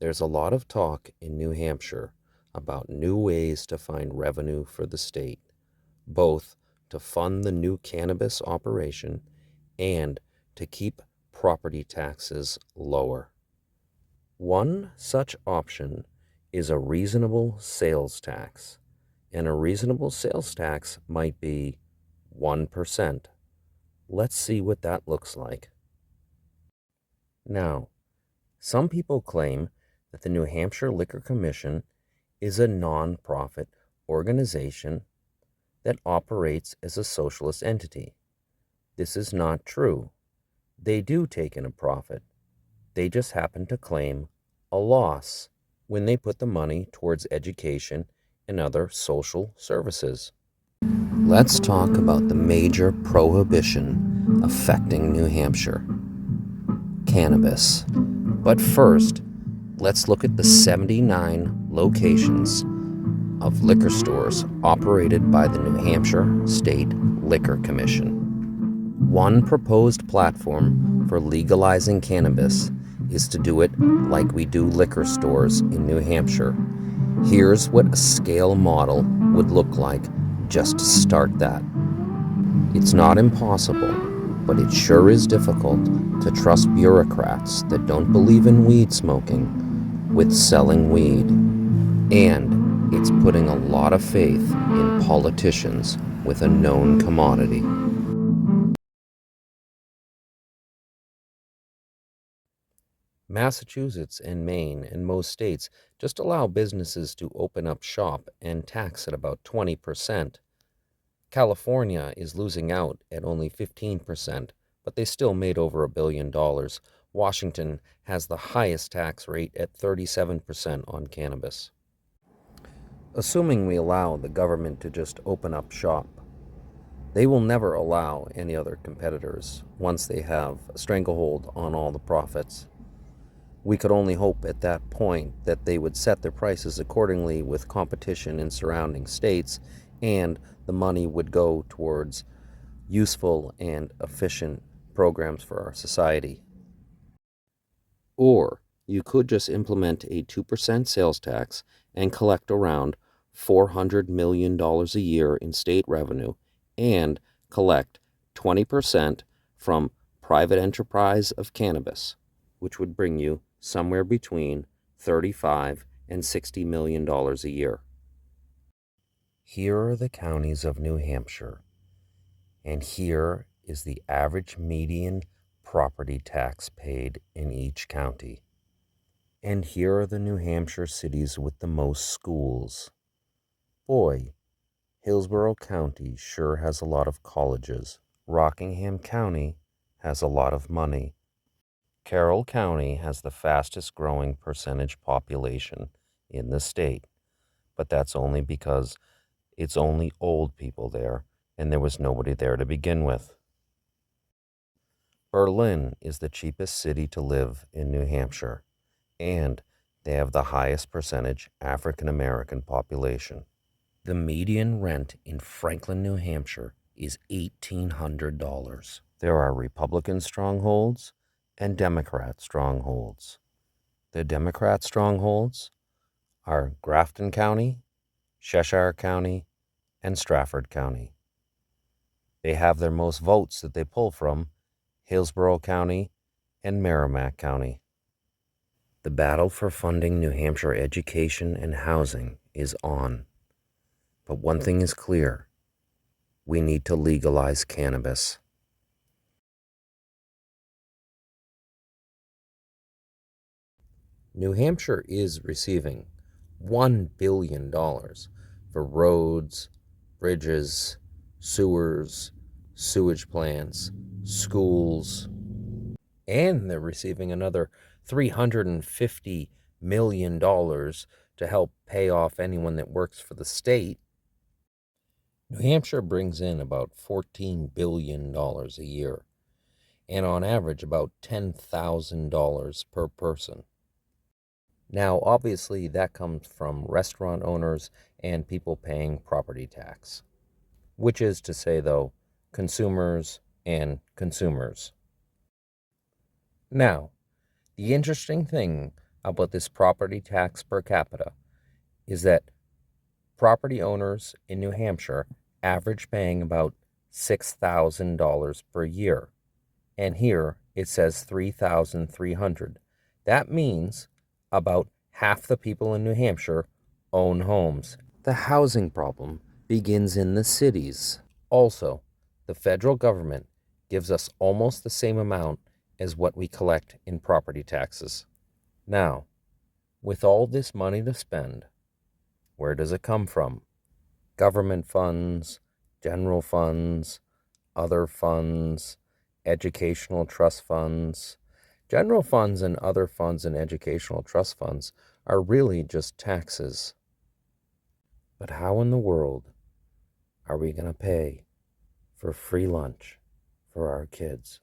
There's a lot of talk in New Hampshire about new ways to find revenue for the state, both to fund the new cannabis operation and to keep property taxes lower. One such option is a reasonable sales tax, and a reasonable sales tax might be 1%. Let's see what that looks like. Now, some people claim that the New Hampshire Liquor Commission is a non-profit organization that operates as a socialist entity. This is not true. They do take in a profit. They just happen to claim a loss when they put the money towards education and other social services. Let's talk about the major prohibition affecting New Hampshire: cannabis. But first, let's look at the 79 locations of liquor stores operated by the New Hampshire State Liquor Commission. One proposed platform for legalizing cannabis is to do it like we do liquor stores in New Hampshire. Here's what a scale model would look like just to start that. It's not impossible, but it sure is difficult to trust bureaucrats that don't believe in weed smoking with selling weed. And it's putting a lot of faith in politicians with a known commodity. Massachusetts and Maine and most states just allow businesses to open up shop and tax at about 20%. California is losing out at only 15%, but they still made over $1 billion. Washington has the highest tax rate at 37% on cannabis. Assuming we allow the government to just open up shop, they will never allow any other competitors once they have a stranglehold on all the profits. We could only hope at that point that they would set their prices accordingly with competition in surrounding states, and the money would go towards useful and efficient programs for our society. Or you could just implement a 2% sales tax and collect around $400 million a year in state revenue and collect 20% from private enterprise of cannabis, which would bring you somewhere between $35 and $60 million a year. Here are the counties of New Hampshire, and here is the average median property tax paid in each county. And here are the New Hampshire cities with the most schools. Boy, Hillsborough County sure has a lot of colleges. Rockingham County has a lot of money. Carroll County has the fastest growing percentage population in the state, but that's only because it's only old people there, and there was nobody there to begin with. Berlin is the cheapest city to live in New Hampshire, and they have the highest percentage African American population. The median rent in Franklin, New Hampshire is $1,800. There are Republican strongholds and Democrat strongholds. The Democrat strongholds are Grafton County, Cheshire County, and Strafford County. They have their most votes that they pull from Hillsborough County and Merrimack County. The battle for funding New Hampshire education and housing is on. But one thing is clear: we need to legalize cannabis. New Hampshire is receiving $1 billion for roads, bridges, sewers, sewage plants, schools, and they're receiving another $350 million to help pay off anyone that works for the state. New Hampshire brings in about $14 billion a year, and on average about $10,000 per person. Now, obviously, that comes from restaurant owners and people paying property tax, which is to say, though, consumers and consumers. Now, the interesting thing about this property tax per capita is that property owners in New Hampshire average paying about $6,000 per year. And here it says 3,300. That means about half the people in New Hampshire own homes. The housing problem begins in the cities. Also, the federal government gives us almost the same amount as what we collect in property taxes. Now, with all this money to spend, where does it come from? Government funds, general funds, other funds, educational trust funds. General funds and other funds and educational trust funds are really just taxes. But how in the world are we going to pay for free lunch for our kids?